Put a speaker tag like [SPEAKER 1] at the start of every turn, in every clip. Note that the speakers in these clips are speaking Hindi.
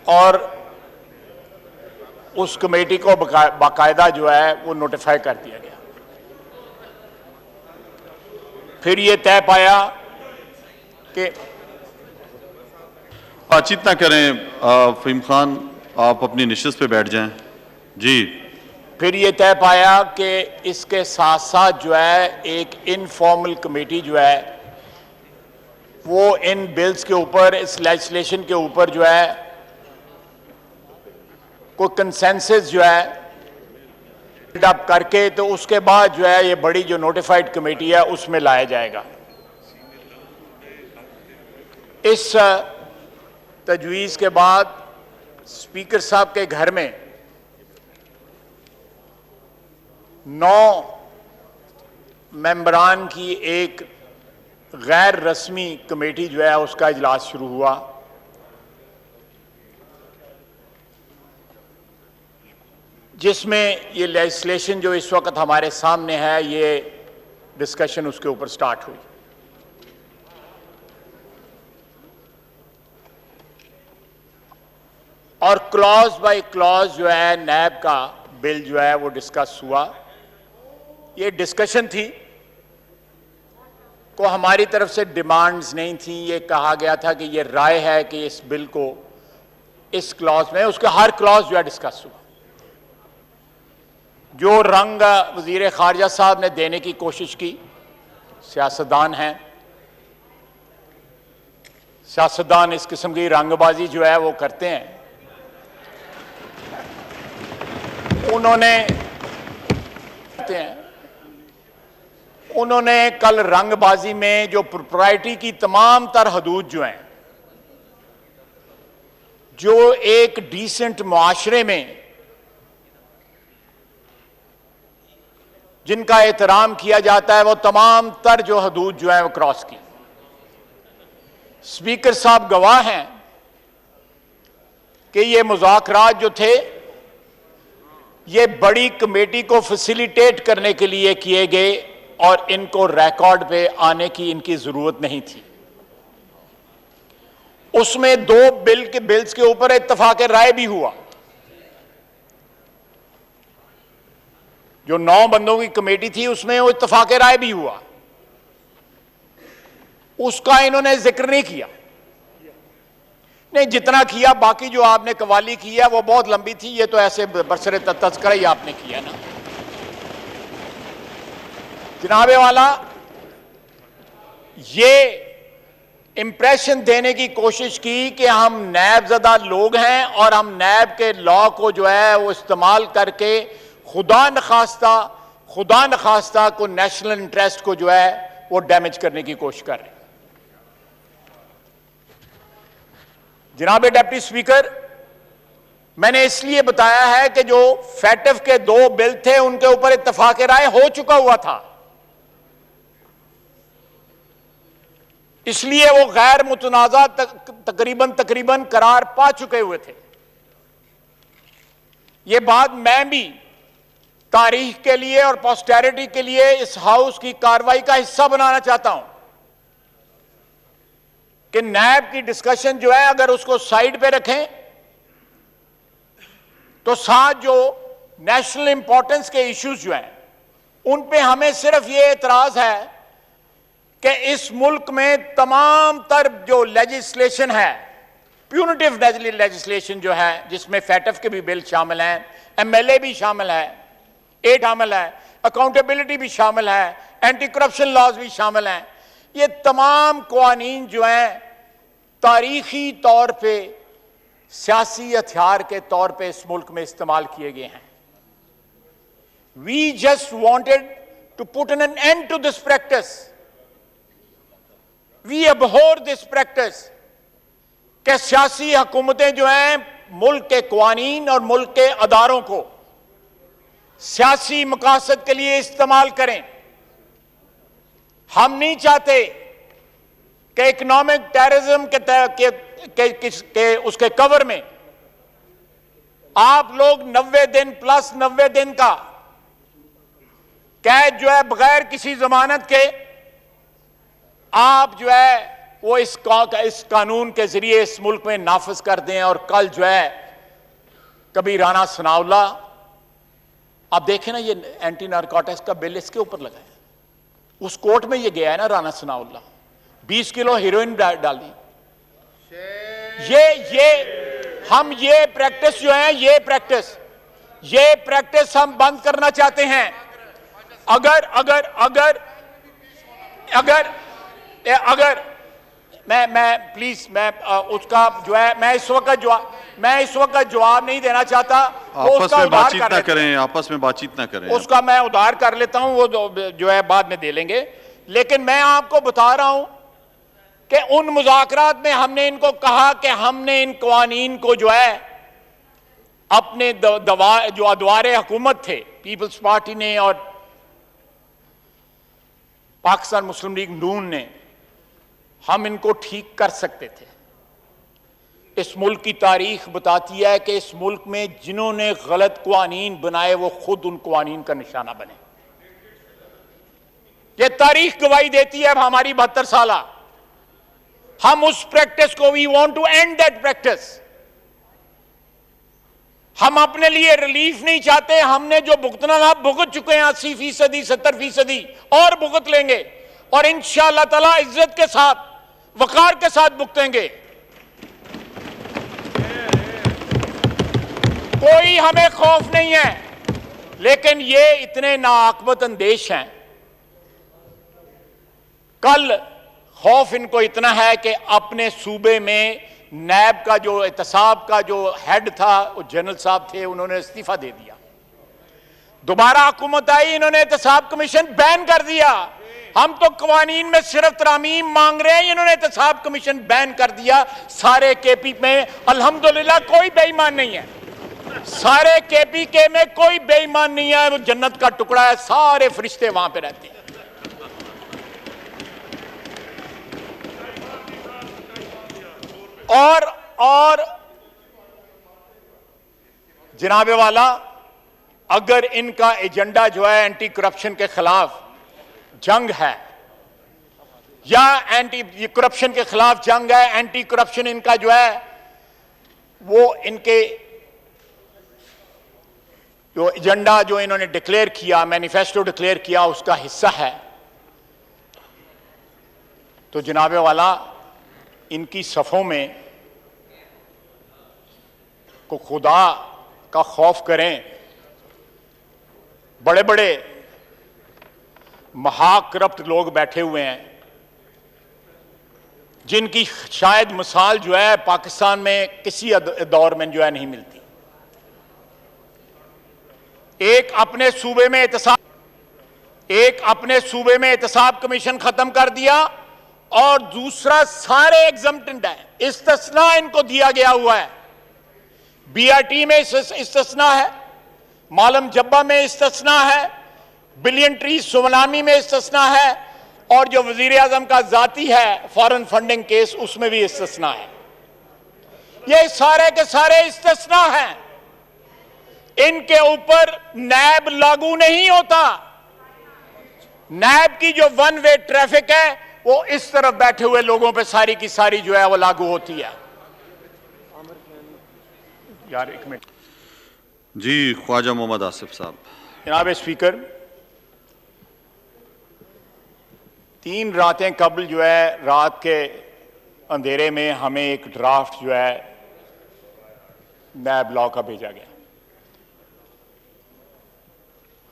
[SPEAKER 1] और उस कमेटी को बाकायदा जो है वो नोटिफाई कर दिया गया। फिर ये तय पाया कि
[SPEAKER 2] बातचीत ना करें। फहीम खान, आप अपनी निशिस्त पे बैठ जाएं। जी।
[SPEAKER 1] फिर ये तय पाया कि इसके साथ साथ जो है एक इनफॉर्मल कमेटी जो है वो इन बिल्स के ऊपर, इस लेजिस्लेशन के ऊपर जो है कोई कंसेंसस जो है बिल्डअप करके, तो उसके बाद जो है ये बड़ी जो नोटिफाइड कमेटी है उसमें लाया जाएगा। इस तजवीज़ के बाद स्पीकर साहब के घर में 9 मेंबरान की एक गैर रस्मी कमेटी जो है उसका इजलास शुरू हुआ। जिसमें ये लेजिस्लेशन जो इस वक्त हमारे सामने है, ये डिस्कशन उसके ऊपर स्टार्ट हुई। और क्लॉज बाय क्लॉज जो है नैब का बिल जो है वो डिस्कस हुआ। ये डिस्कशन थी, को हमारी तरफ से डिमांड्स नहीं थी। ये कहा गया था कि ये राय है कि इस बिल को इस क्लॉज में, उसके हर क्लॉज जो है डिस्कस हुआ। जो रंग वजीर खारजा साहब ने देने की कोशिश की, सियासतदान हैं, सियासतदान इस किस्म की रंगबाजी जो है वो करते हैं। उन्होंने कल रंगबाजी में जो प्रोप्राइटी की तमाम तर हदूद जो हैं, जो एक डिसेंट मुआशरे में जिनका एहतराम किया जाता है, वो तमाम तर जो हदूद जो है वो क्रॉस की। स्पीकर साहब गवाह हैं कि ये मुज़ाकरात जो थे ये बड़ी कमेटी को फैसिलिटेट करने के लिए किए गए और इनको रिकॉर्ड पे आने की इनकी जरूरत नहीं थी। उसमें 2 बिल्स के ऊपर इत्तफाक राय भी हुआ। जो 9 बंदों की कमेटी थी उसमें वो इत्तफाक राय भी हुआ, उसका इन्होंने जिक्र नहीं किया। नहीं, जितना किया, बाकी जो आपने कवाली की है वो बहुत लंबी थी। ये तो ऐसे बरसरे तस्करा ही आपने किया ना जनाबे वाला। ये इंप्रेशन देने की कोशिश की कि हम नैब ज़दा लोग हैं और हम नैब के लॉ को जो है वो इस्तेमाल करके खुदा नखास्ता को, नेशनल इंटरेस्ट को जो है वो डैमेज करने की कोशिश कर रहे हैं। जनाब डिप्टी स्पीकर, मैंने इसलिए बताया है कि जो फैटफ के 2 बिल थे उनके ऊपर इत्तफाक राय हो चुका हुआ था, इसलिए वो गैर मुतनाज़ा तकरीबन करार पा चुके हुए थे। ये बात मैं भी तारीख के लिए और पोस्टेरिटी के लिए इस हाउस की कार्रवाई का हिस्सा बनाना चाहता हूं कि नैब की डिस्कशन जो है अगर उसको साइड पे रखें तो साथ जो नेशनल इंपॉर्टेंस के इश्यूज जो हैं उन पे हमें सिर्फ ये एतराज है कि इस मुल्क में तमाम तर जो लेजिस्लेशन है, प्यूनिटिव लेजिस्लेशन जो है, जिसमें फैटफ के भी बिल शामिल हैं, MLA भी शामिल है, 8 शामिल है, अकाउंटेबिलिटी भी शामिल है, एंटी करप्शन लॉज भी शामिल हैं, ये तमाम कानून जो हैं तारीखी तौर पे सियासी हथियार के तौर पे इस मुल्क में इस्तेमाल किए गए हैं। We just wanted to put an end to this practice. We abhor this practice कि सियासी हुकूमतें जो हैं मुल्क के कानून और मुल्क के अदारों को सियासी मकासद के लिए इस्तेमाल करें। हम नहीं चाहते कि इकोनॉमिक टेररिज्म के उसके कवर में आप लोग 90 दिन प्लस 90 दिन का कैद जो है बगैर किसी जमानत के आप जो है वो इस कानून के जरिए इस मुल्क में नाफिज कर दें। और कल जो है कभी राना सनाउल्ला, आप देखें ना, ये एंटी नारकोटिक्स का बिल इसके ऊपर लगा है, उस कोर्ट में ये गया है ना राना सनाउल्ला, 20 किलो हीरोइन डाली। ये प्रैक्टिस जो है, ये प्रैक्टिस हम बंद करना चाहते हैं। अगर अगर अगर अगर अगर मैं प्लीज, मैं उसका जो है, मैं इस वक्त जवाब नहीं देना चाहता।
[SPEAKER 2] आपस में बातचीत ना करें, आपस में बातचीत ना करें।
[SPEAKER 1] उसका मैं उधार कर लेता हूं, वो जो है बाद में दे लेंगे। लेकिन मैं आपको बता रहा हूं कि उन मुज़ाकरात में हमने इनको कहा कि हमने इन कवानीन को जो है अपने जो अदवारे हुकूमत थे, पीपल्स पार्टी ने और पाकिस्तान मुस्लिम लीग नून ने, हम इनको ठीक कर सकते थे। इस मुल्क की तारीख बताती है कि इस मुल्क में जिन्होंने गलत कवानीन बनाए वो खुद उन कवानीन का निशाना बने। ये तारीख गवाही देती है। अब हमारी 72 साल, हम उस प्रैक्टिस को, we want to and that practice. हम अपने लिए रिलीफ नहीं चाहते। हमने जो भुगतना था भुगत चुके हैं, 80%, 70% और भुगत लेंगे, और इंशाअल्लाह ताला इज्जत के साथ, वकार के साथ भुगतेंगे। कोई हमें खौफ नहीं है, लेकिन ये इतने नाआकबत अंदेश हैं। कल खौफ इनको इतना है कि अपने सूबे में नैब का जो एहतसाब का जो हेड था, वो जनरल साहब थे, उन्होंने इस्तीफा दे दिया। दोबारा हुकूमत आई, इन्होंने एहतसाब कमीशन बैन कर दिया। हम तो कवानीन में सिर्फ तरामीम मांग रहे हैं, इन्होंने एहतसाब कमीशन बैन कर दिया। सारे केपी में अल्हम्दुलिल्लाह कोई बेईमान नहीं है, सारे केपी के में कोई बेईमान नहीं है। वो जन्नत का टुकड़ा है, सारे फरिश्ते वहां पे रहते हैं। और जनाबे वाला, अगर इनका एजेंडा जो है एंटी करप्शन के खिलाफ जंग है, या एंटी करप्शन के खिलाफ जंग है, एंटी करप्शन इनका जो है वो इनके जो एजेंडा जो इन्होंने डिक्लेयर किया, मैनिफेस्टो डिक्लेयर किया, उसका हिस्सा है, तो जनाबे वाला इनकी सफ़ों में को खुदा का खौफ करें। बड़े बड़े महाकरप्ट लोग बैठे हुए हैं, जिनकी शायद मिसाल जो है पाकिस्तान में किसी दौर में जो है नहीं मिलती। एक अपने सूबे में एहतसाब कमीशन खत्म कर दिया, और दूसरा सारे एग्जम्प्टेड है, इस्तिस्ना इनको दिया गया हुआ है। बीआरटी में इस्तिस्ना है, मालम जब्बा में इस्तिस्ना है, बिलियन ट्री सुमनामी में इस्तिस्ना है, और जो वजीर आजम का जाती है फॉरेन फंडिंग केस, उसमें भी इस्तिस्ना है। ये सारे के सारे इस्तिस्ना हैं, इनके ऊपर नैब लागू नहीं होता। नैब की जो वन वे ट्रैफिक है वो इस तरफ बैठे हुए लोगों पे सारी की सारी जो है वो लागू होती है। यार एक मिनट
[SPEAKER 2] जी, ख्वाजा मोहम्मद आसिफ साहब।
[SPEAKER 1] जनाब स्पीकर, 3 रातें कबल जो है रात के अंधेरे में हमें एक ड्राफ्ट जो है नैब लॉ का भेजा गया।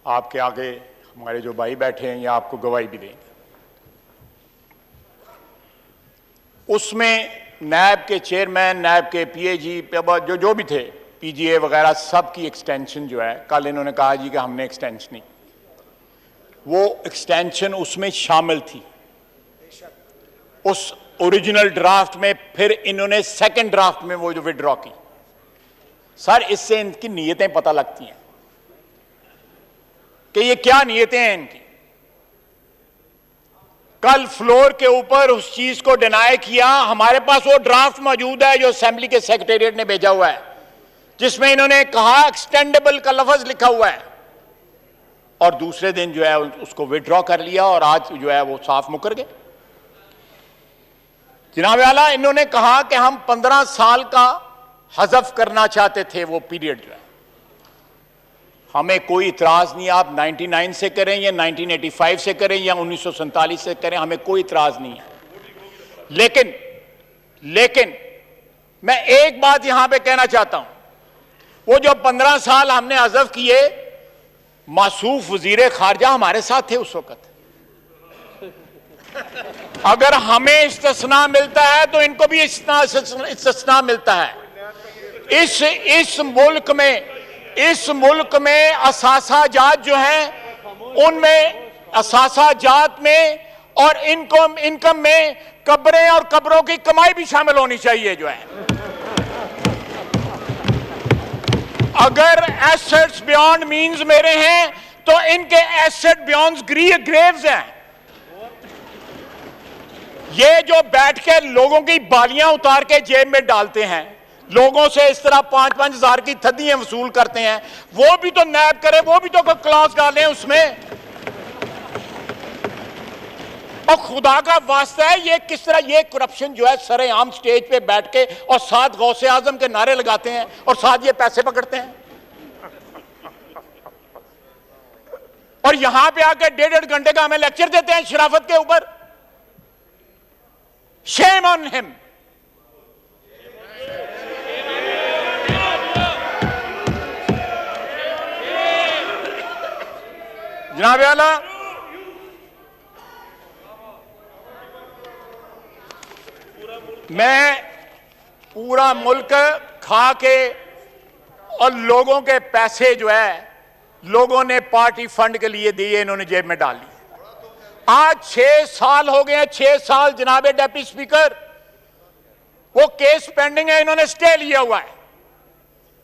[SPEAKER 1] आपके आगे हमारे जो भाई बैठे हैं, ये आपको गवाही भी देंगे। उसमें नैब के चेयरमैन, नैब के पीएजी जो भी थे, पीजीए वगैरह, सब की एक्सटेंशन जो है, कल इन्होंने कहा जी कि हमने एक्सटेंशन नहीं, वो एक्सटेंशन उसमें शामिल थी उस ओरिजिनल ड्राफ्ट में। फिर इन्होंने सेकंड ड्राफ्ट में वो जो विड्रॉ की। सर, इससे इनकी नीयतें पता लगती हैं कि ये क्या नीयतें हैं इनकी। कल फ्लोर के ऊपर उस चीज को डिनाई किया। हमारे पास वो ड्राफ्ट मौजूद है जो असेंबली के सेक्रेटेरिएट ने भेजा हुआ है, जिसमें इन्होंने कहा एक्सटेंडेबल का लफ्ज लिखा हुआ है, और दूसरे दिन जो है उसको विड्रॉ कर लिया, और आज जो है वो साफ मुकर गए। जनाब आला, इन्होंने कहा कि हम 15 साल का हज़फ करना चाहते थे, वो पीरियड जो है। हमें कोई इतराज नहीं, आप 99 से करें या 1985 से करें या 1947 से करें, हमें कोई इतराज नहीं है। लेकिन मैं एक बात यहां पे कहना चाहता हूं, वो जो 15 साल हमने हज़फ किए, मासूफ वजीर खारजा हमारे साथ थे उस वक्त। अगर हमें इस्तिस्ना मिलता है तो इनको भी इस्तिस्ना मिलता है। इस मुल्क में असासाजात जो हैं, उनमें असासाजात में और इनकम में कब्रें और कब्रों की कमाई भी शामिल होनी चाहिए जो है। अगर एसेट्स बियॉन्ड मींस मेरे हैं तो इनके एसेट बियॉन्ड ग्रेव्स हैं। ये जो बैठ के लोगों की बालियां उतार के जेब में डालते हैं, लोगों से इस तरह 5-5 हजार की थदियां वसूल करते हैं, वो भी तो नैब करे, वो भी तो कोई क्लॉज डालें उसमें। और खुदा का वास्ता है, ये किस तरह ये करप्शन जो है सरेआम स्टेज पे बैठ के और साथ गौसे आजम के नारे लगाते हैं और साथ ये पैसे पकड़ते हैं, और यहां पे आके 1.5 घंटे का हमें लेक्चर देते हैं शराफत के ऊपर। Shame on him. जनाब आला, मैं पूरा मुल्क खा के और लोगों के पैसे जो है लोगों ने पार्टी फंड के लिए दिए, इन्होंने जेब में डाल ली। आज 6 साल हो गए हैं, 6 साल जनाब डेप्टी स्पीकर, वो केस पेंडिंग है, इन्होंने स्टे लिया हुआ है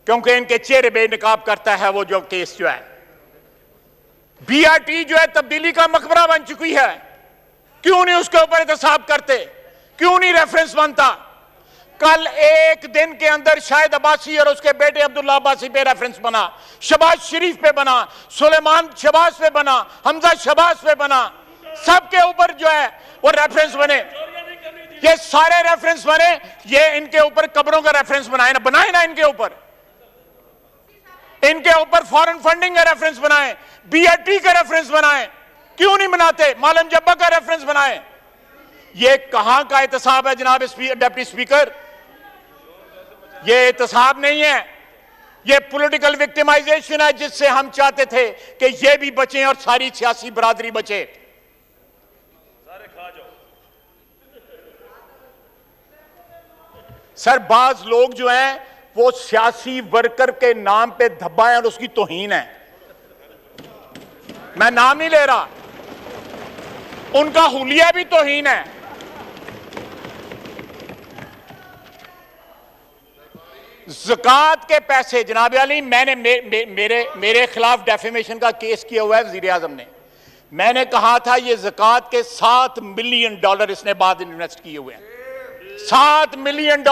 [SPEAKER 1] क्योंकि इनके चेहरे बेनकाब करता है वो जो केस जो है। बीआरटी जो है तब्दीली का मकबरा बन चुकी है, क्यों नहीं उसके ऊपर एहतसाब करते, क्यों नहीं रेफरेंस बनता? कल एक दिन के अंदर शाहिद अब्बासी और उसके बेटे अब्दुल्ला अब्बासी पे रेफरेंस बना, शहबाज शरीफ पे बना, सुलेमान शहबाज पे बना, हमजा शहबाज पे बना, सबके ऊपर जो है वो रेफरेंस बने। ये सारे रेफरेंस बने, ये इनके ऊपर कब्रों का रेफरेंस बनाए ना इनके ऊपर फॉरेन फंडिंग का रेफरेंस बनाए, बीआरटी का रेफरेंस बनाए, क्यों नहीं बनाते? मालम जब्बा का रेफरेंस बनाए। ये कहां का एहतसाब है जनाब डिप्टी स्पीकर? ये एहतसाब नहीं है, ये पॉलिटिकल विक्टिमाइजेशन है जिससे हम चाहते थे कि ये भी बचे और सारी सियासी बरादरी बचे। सर, बाज लोग जो हैं वो सियासी वर्कर के नाम पे धब्बा है और उसकी तौहीन है। मैं नाम नहीं ले रहा, उनका हुलिया भी तौहीन है। ज़कात के पैसे जनाब अली, मैंने मेरे खिलाफ डेफेमेशन का केस किया हुआ है वज़ीर आज़म ने। मैंने कहा था ये ज़कात के $7 मिलियन इसने बाद इन्वेस्ट किए हुए हैं। $7 मिलियन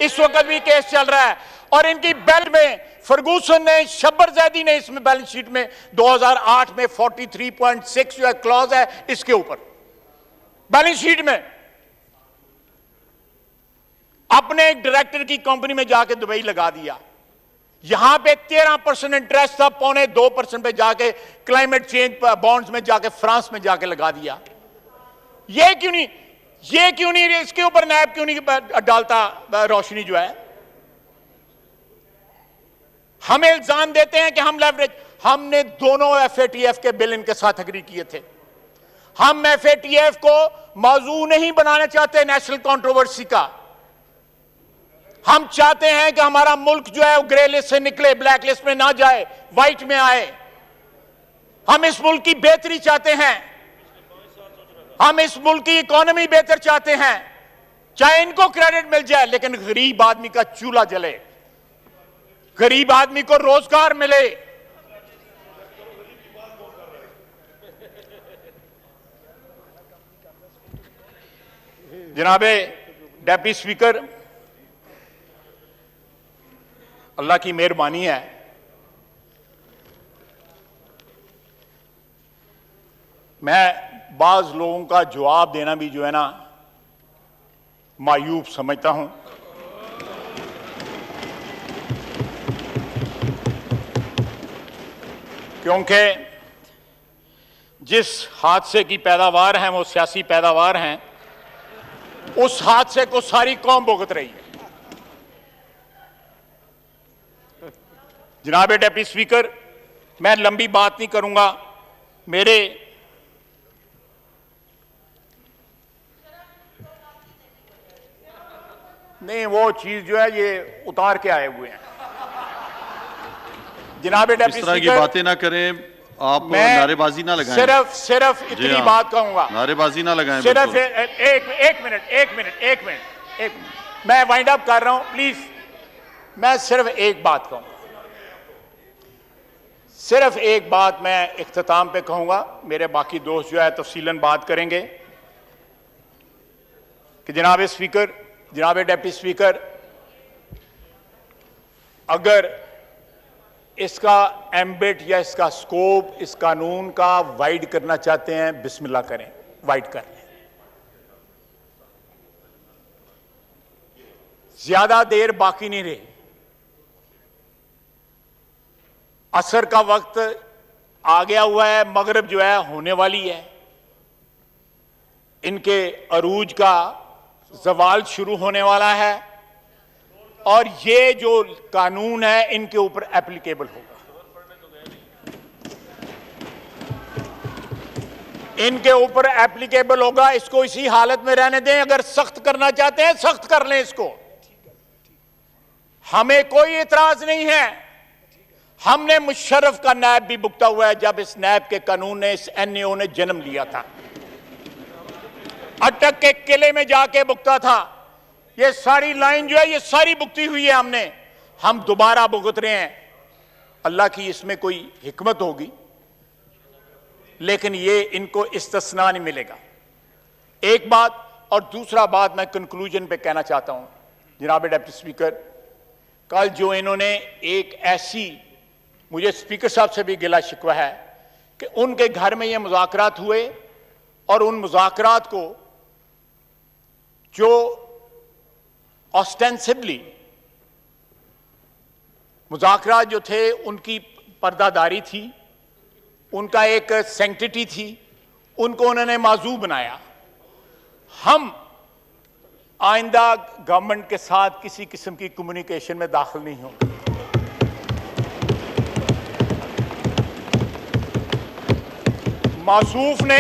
[SPEAKER 1] इस वक्त भी केस चल रहा है। और इनकी बेल में फर्गूसन ने, शब्बर जैदी ने इसमें बैलेंस शीट में 2008 में 43.6 जो है क्लॉज है इसके ऊपर बैलेंस शीट में। अपने एक डायरेक्टर की कंपनी में जाके दुबई लगा दिया, यहां पे 13% इंटरेस्ट था, 2.25% पे जाके क्लाइमेट चेंज बॉन्ड्स में जाके फ्रांस में जाके लगा दिया। ये क्यों नहीं इसके ऊपर नैब क्यों नहीं डालता रोशनी जो है? हमें इल्जाम देते हैं कि हम लेवरेज, हमने दोनों एफएटीएफ के बिल इनके साथ एग्री किए थे। हम एफएटीएफ को मौजू नहीं बनाना चाहते नेशनल कंट्रोवर्सी का। हम चाहते हैं कि हमारा मुल्क जो है वो ग्रे लिस्ट से निकले, ब्लैक लिस्ट में ना जाए, व्हाइट में आए। हम इस मुल्क की बेहतरी चाहते हैं, हम इस मुल्क की इकोनॉमी बेहतर चाहते हैं, चाहे इनको क्रेडिट मिल जाए लेकिन गरीब आदमी का चूल्हा जले, गरीब आदमी को रोजगार मिले। जनाबे डेप्टी स्पीकर, अल्लाह की मेहरबानी है, मैं बाज लोगों का जवाब देना भी जो है ना मायूब समझता हूं। क्योंकि जिस हादसे की पैदावार हैं वो सियासी पैदावार हैं, उस हादसे को सारी कौम भुगत रही है। जनाब डिप्टी स्पीकर, मैं लंबी बात नहीं करूंगा। मेरे नहीं, वो चीज जो है ये उतार के आए हुए हैं। जनाब
[SPEAKER 2] इस
[SPEAKER 1] डिप्टी
[SPEAKER 2] तरह की
[SPEAKER 1] स्पीकर,
[SPEAKER 2] बातें ना करें आप,
[SPEAKER 1] मैं
[SPEAKER 2] नारेबाजी ना लगाएं।
[SPEAKER 1] सिर्फ इतनी
[SPEAKER 2] हाँ।
[SPEAKER 1] बात कहूंगा।
[SPEAKER 2] नारेबाजी ना लगाएं।
[SPEAKER 1] सिर्फ
[SPEAKER 2] बिल्कुल।
[SPEAKER 1] एक मिनट, मैं वाइंड अप कर रहा हूं, प्लीज। मैं सिर्फ एक बात कहूंगा, सिर्फ एक बात मैं इख्तिताम पे कहूंगा। मेरे बाकी दोस्त जो है तफसीलन बात करेंगे कि जनाब स्पीकर, जनाब डिप्टी स्पीकर, अगर इसका एम्बिट या इसका स्कोप इस कानून का वाइड करना चाहते हैं, बिस्मिल्लाह करें, वाइड कर लें। ज्यादा देर बाकी नहीं रही। असर का वक्त आ गया हुआ है, मगरिब जो है होने वाली है। इनके अरूज का जवाल शुरू होने वाला है और ये जो कानून है इनके ऊपर एप्लीकेबल होगा। इनके ऊपर एप्लीकेबल होगा। इसको इसी हालत में रहने दें। अगर सख्त करना चाहते हैं सख्त कर लें इसको, हमें कोई एतराज नहीं है। हमने मुशर्रफ का नैब भी भुगता हुआ है जब इस नैब के कानून ने, इस एनएओ ने जन्म लिया था। अटक के किले में जाके भुगता था। ये सारी लाइन जो है ये सारी भुगती हुई है हमने। हम दोबारा भुगत रहे हैं। अल्लाह की इसमें कोई हिकमत होगी, लेकिन ये इनको इस्तिस्ना नहीं मिलेगा। एक बात, और दूसरा बात मैं कंक्लूजन पे कहना चाहता हूं। जनाब डिप्टी स्पीकर, कल जो इन्होंने एक ऐसी, मुझे स्पीकर साहब से भी गिला शिकवा है कि उनके घर में ये मुज़ाकरात हुए और उन मुज़ाकरात को जो ऑस्टेंसिवली मुज़ाकरात जो थे उनकी पर्दादारी थी, उनका एक सैंक्टिटी थी, उनको उन्होंने माजू बनाया। हम आइंदा गवर्नमेंट के साथ किसी किस्म की कम्युनिकेशन में दाखिल नहीं होंगे। मासूफ ने,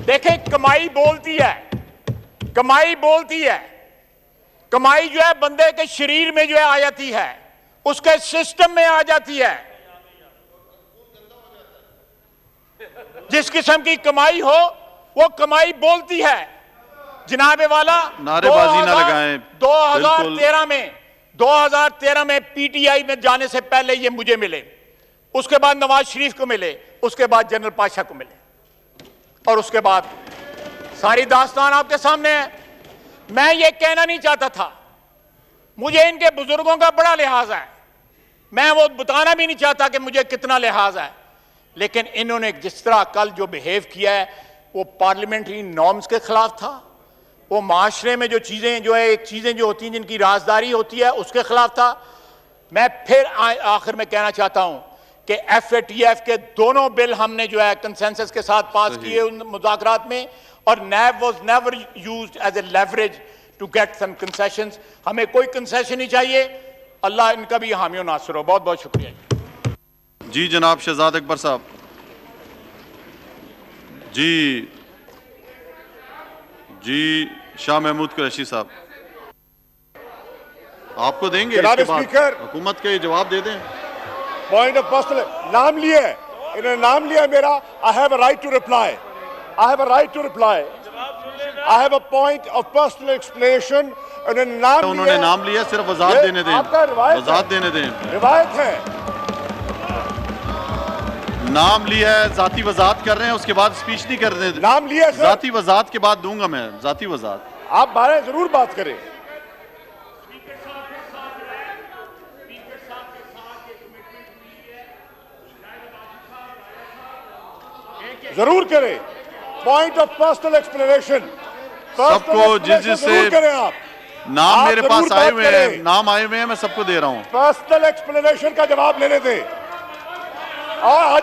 [SPEAKER 1] देखें, कमाई बोलती है, कमाई बोलती है। कमाई जो है बंदे के शरीर में जो है आ जाती है, उसके सिस्टम में आ जाती है। जिस किस्म की कमाई हो वो कमाई बोलती है। जनाबे वाला,
[SPEAKER 2] नारेबाजी ना लगाएं।
[SPEAKER 1] 2013 में पीटीआई में जाने से पहले ये मुझे मिले, उसके बाद नवाज शरीफ को मिले, उसके बाद जनरल पाशा को मिले, और उसके बाद सारी दास्तान आपके सामने है। मैं ये कहना नहीं चाहता था, मुझे इनके बुजुर्गों का बड़ा लिहाज है, मैं वो बताना भी नहीं चाहता कि मुझे कितना लिहाज है, लेकिन इन्होंने जिस तरह कल जो बिहेव किया है वो पार्लियामेंट्री नॉर्म्स के खिलाफ था। वो माशरे में जो चीजें जो है, एक चीजें जो होती हैं जिनकी राजदारी होती है, उसके खिलाफ था। मैं फिर आखिर में कहना चाहता हूं कि एफएटीएफ के दोनों बिल हमने जो है कंसेंसस के साथ पास किए उन मुज़ाकरात में, और NAB was never used as a leverage to get some concessions. हमें कोई कंसेशन नहीं चाहिए। अल्लाह इनका भी हामी और नासिर हो। बहुत बहुत शुक्रिया।
[SPEAKER 2] जी जनाब शहजाद अकबर साहब। जी शाह महमूद कुरैशी साहब, आपको देंगे इसके बाद हुकूमत के जवाब दे दें।
[SPEAKER 3] पॉइंट ऑफ पर्सनल नाम लिए, इन्होंने नाम लिया मेरा। I have a right to reply, I have a right to reply, I have a point of personal explanation.
[SPEAKER 2] उन्होंने नाम लिया, सिर्फ वजाहत देने दें, वजाहत देने दें।
[SPEAKER 3] रिवायत है,
[SPEAKER 2] नाम लिया है, जाती वजाहत कर रहे हैं, उसके बाद स्पीच नहीं करने दें।
[SPEAKER 3] नाम लिया सर,
[SPEAKER 2] जाती वजाहत के बाद दूंगा मैं, जाती वजाहत।
[SPEAKER 3] आप बारे जरूर बात करें। जरूर करें। पॉइंट ऑफ पर्सनल एक्सप्लेनेशन,
[SPEAKER 2] सबको जिस जिससे
[SPEAKER 3] करें आप।
[SPEAKER 2] नाम
[SPEAKER 3] आप
[SPEAKER 2] मेरे
[SPEAKER 3] जरूर
[SPEAKER 2] पास आए
[SPEAKER 3] बात
[SPEAKER 2] हुए हैं,
[SPEAKER 3] करें।
[SPEAKER 2] नाम आए हुए हैं, मैं सबको दे रहा हूँ।
[SPEAKER 3] पर्सनल एक्सप्लेनेशन का जवाब लेने दें। और